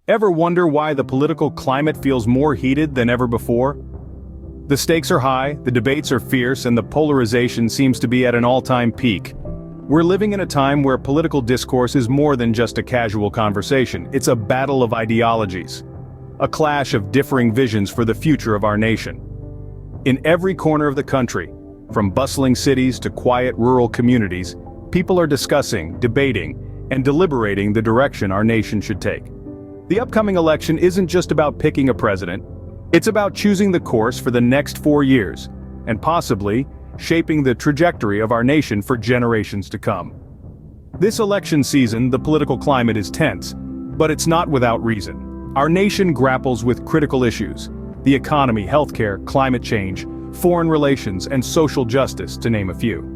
Ever wonder why the political climate feels more heated than ever before? The stakes are high, the debates are fierce, and the polarization seems to be at an all-time peak. We're living in a time where political discourse is more than just a casual conversation. It's a battle of ideologies. A clash of differing visions for the future of our nation. In every corner of the country, from bustling cities to quiet rural communities, people are discussing, debating, and deliberating the direction our nation should take. The upcoming election isn't just about picking a president, it's about choosing the course for the next 4 years, and possibly shaping the trajectory of our nation for generations to come. This election season, the political climate is tense, but it's not without reason. Our nation grapples with critical issues: the economy, healthcare, climate change, foreign relations, and social justice, to name a few.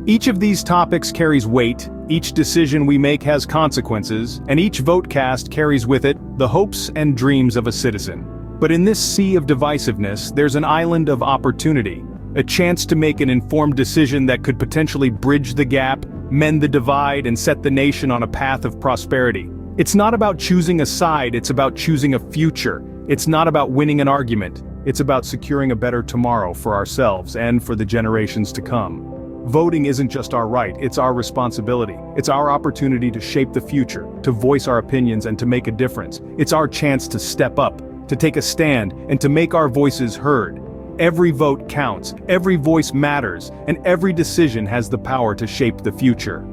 Each of these topics carries weight, each decision we make has consequences, and each vote cast carries with it the hopes and dreams of a citizen. But in this sea of divisiveness, there's an island of opportunity, a chance to make an informed decision that could potentially bridge the gap, mend the divide, and set the nation on a path of prosperity. It's not about choosing a side, it's about choosing a future. It's not about winning an argument, it's about securing a better tomorrow for ourselves and for the generations to come. Voting isn't just our right, it's our responsibility. It's our opportunity to shape the future, to voice our opinions and to make a difference. It's our chance to step up, to take a stand, and to make our voices heard. Every vote counts, every voice matters, and every decision has the power to shape the future.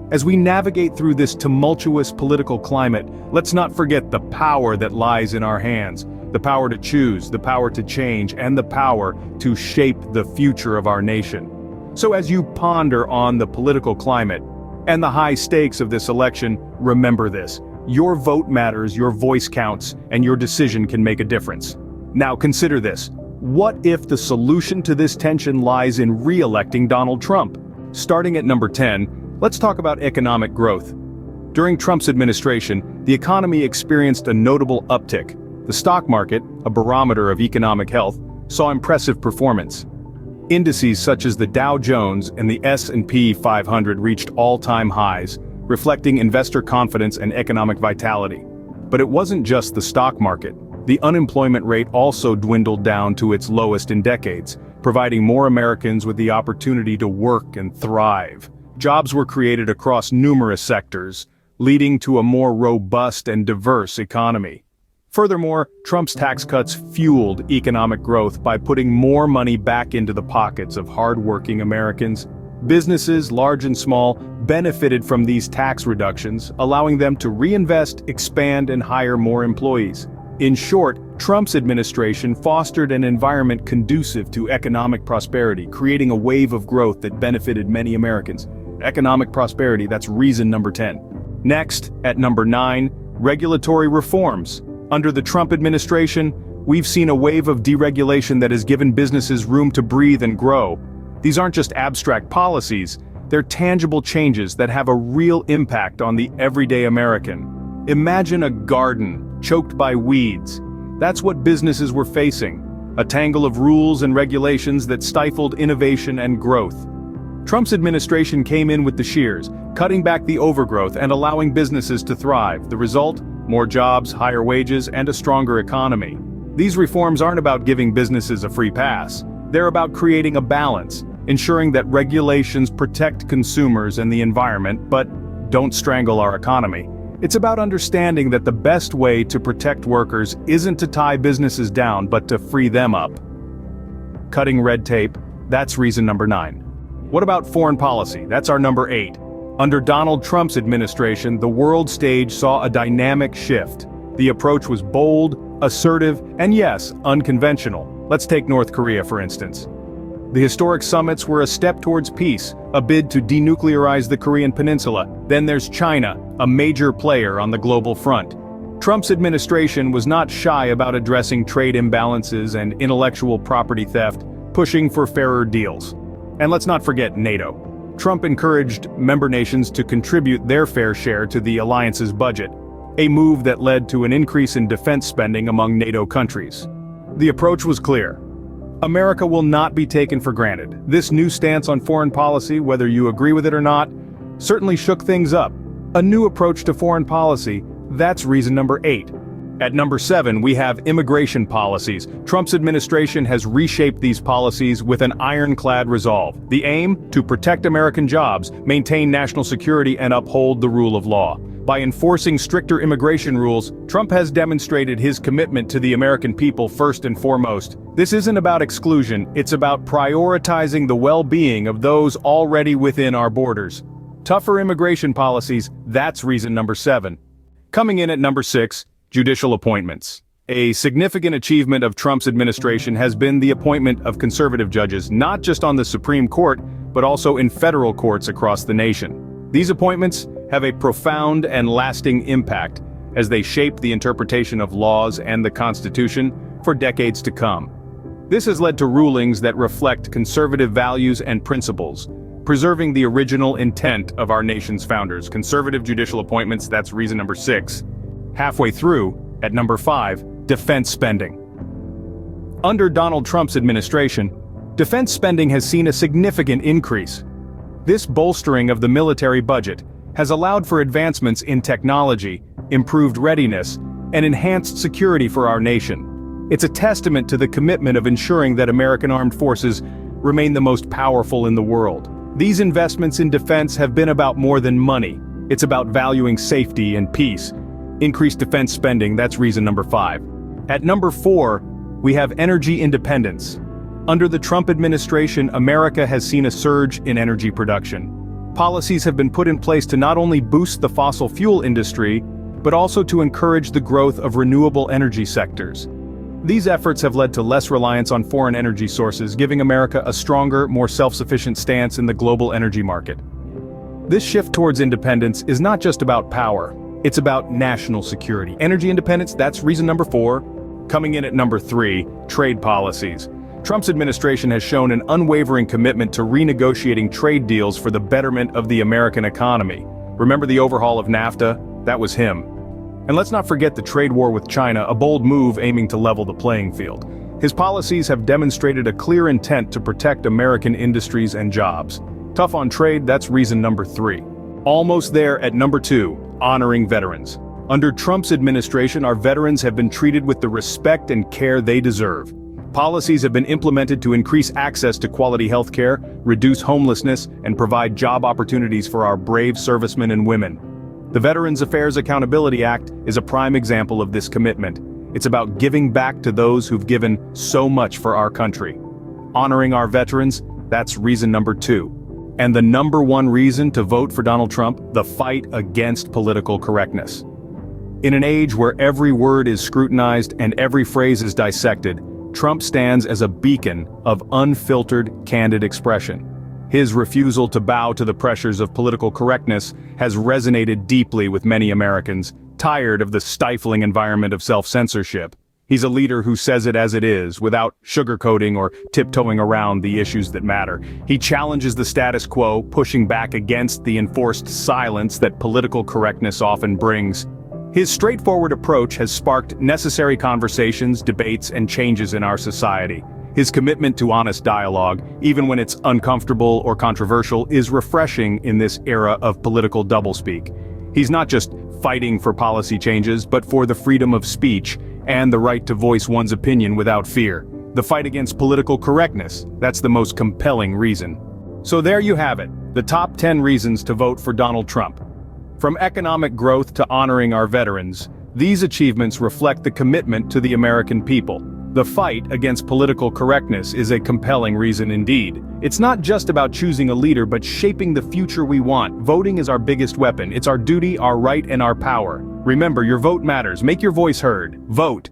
As we navigate through this tumultuous political climate, let's not forget the power that lies in our hands. The power to choose, the power to change, and the power to shape the future of our nation. So as you ponder on the political climate and the high stakes of this election, remember this: your vote matters, your voice counts, and your decision can make a difference. Now consider this: what if the solution to this tension lies in re-electing Donald Trump? Starting at number 10, let's talk about economic growth. During Trump's administration, the economy experienced a notable uptick. The stock market, a barometer of economic health, saw impressive performance. Indices such as the Dow Jones and the S&P 500 reached all-time highs, reflecting investor confidence and economic vitality. But it wasn't just the stock market. The unemployment rate also dwindled down to its lowest in decades, providing more Americans with the opportunity to work and thrive. Jobs were created across numerous sectors, leading to a more robust and diverse economy. Furthermore, Trump's tax cuts fueled economic growth by putting more money back into the pockets of hard-working Americans. Businesses, large and small, benefited from these tax reductions, allowing them to reinvest, expand, and hire more employees. In short, Trump's administration fostered an environment conducive to economic prosperity, creating a wave of growth that benefited many Americans. Economic prosperity, that's reason number 10. Next, at number 9, regulatory reforms. Under the Trump administration, we've seen a wave of deregulation that has given businesses room to breathe and grow. These aren't just abstract policies, they're tangible changes that have a real impact on the everyday American. Imagine a garden choked by weeds. That's what businesses were facing, a tangle of rules and regulations that stifled innovation and growth. Trump's administration came in with the shears, cutting back the overgrowth and allowing businesses to thrive. The result? More jobs, higher wages, and a stronger economy. These reforms aren't about giving businesses a free pass. They're about creating a balance, ensuring that regulations protect consumers and the environment, but don't strangle our economy. It's about understanding that the best way to protect workers isn't to tie businesses down, but to free them up. Cutting red tape, that's reason number 9. What about foreign policy? That's our number 8. Under Donald Trump's administration, the world stage saw a dynamic shift. The approach was bold, assertive, and yes, unconventional. Let's take North Korea, for instance. The historic summits were a step towards peace, a bid to denuclearize the Korean peninsula. Then there's China, a major player on the global front. Trump's administration was not shy about addressing trade imbalances and intellectual property theft, pushing for fairer deals. And let's not forget NATO. Trump encouraged member nations to contribute their fair share to the alliance's budget, a move that led to an increase in defense spending among NATO countries. The approach was clear. America will not be taken for granted. This new stance on foreign policy, whether you agree with it or not, certainly shook things up. A new approach to foreign policy That's reason number 8. At number 7, we have immigration policies. Trump's administration has reshaped these policies with an ironclad resolve. The aim? To protect American jobs, maintain national security, and uphold the rule of law. By enforcing stricter immigration rules, Trump has demonstrated his commitment to the American people first and foremost. This isn't about exclusion, it's about prioritizing the well-being of those already within our borders. Tougher immigration policies, that's reason number 7. Coming in at number 6, judicial appointments. A significant achievement of Trump's administration has been the appointment of conservative judges, not just on the Supreme Court, but also in federal courts across the nation. These appointments have a profound and lasting impact as they shape the interpretation of laws and the Constitution for decades to come. This has led to rulings that reflect conservative values and principles, preserving the original intent of our nation's founders. Conservative judicial appointments, that's reason number 6. Halfway through, at number 5, defense spending. Under Donald Trump's administration, defense spending has seen a significant increase. This bolstering of the military budget has allowed for advancements in technology, improved readiness, and enhanced security for our nation. It's a testament to the commitment of ensuring that American armed forces remain the most powerful in the world. These investments in defense have been about more than money. It's about valuing safety and peace. Increased defense spending, that's reason number 5. At number 4, we have energy independence. Under the Trump administration, America has seen a surge in energy production. Policies have been put in place to not only boost the fossil fuel industry, but also to encourage the growth of renewable energy sectors. These efforts have led to less reliance on foreign energy sources, giving America a stronger, more self-sufficient stance in the global energy market. This shift towards independence is not just about power, it's about national security. Energy independence, that's reason number 4. Coming in at number 3, trade policies. Trump's administration has shown an unwavering commitment to renegotiating trade deals for the betterment of the American economy. Remember the overhaul of NAFTA? That was him. And let's not forget the trade war with China, a bold move aiming to level the playing field. His policies have demonstrated a clear intent to protect American industries and jobs. Tough on trade, that's reason number 3. Almost there at number 2, honoring veterans. Under Trump's administration, our veterans have been treated with the respect and care they deserve. Policies have been implemented to increase access to quality health care, reduce homelessness, and provide job opportunities for our brave servicemen and women. The Veterans Affairs Accountability Act is a prime example of this commitment. It's about giving back to those who've given so much for our country. Honoring our veterans, that's reason number 2. And the number 1 reason to vote for Donald Trump, the fight against political correctness. In an age where every word is scrutinized and every phrase is dissected, Trump stands as a beacon of unfiltered, candid expression. His refusal to bow to the pressures of political correctness has resonated deeply with many Americans, tired of the stifling environment of self-censorship. He's a leader who says it as it is, without sugarcoating or tiptoeing around the issues that matter. He challenges the status quo, pushing back against the enforced silence that political correctness often brings. His straightforward approach has sparked necessary conversations, debates, and changes in our society. His commitment to honest dialogue, even when it's uncomfortable or controversial, is refreshing in this era of political doublespeak. He's not just fighting for policy changes, but for the freedom of speech and the right to voice one's opinion without fear. The fight against political correctness, that's the most compelling reason. So there you have it, the top 10 reasons to vote for Donald Trump. From economic growth to honoring our veterans, these achievements reflect the commitment to the American people. The fight against political correctness is a compelling reason indeed. It's not just about choosing a leader, but shaping the future we want. Voting is our biggest weapon. It's our duty, our right, and our power. Remember, your vote matters. Make your voice heard. Vote.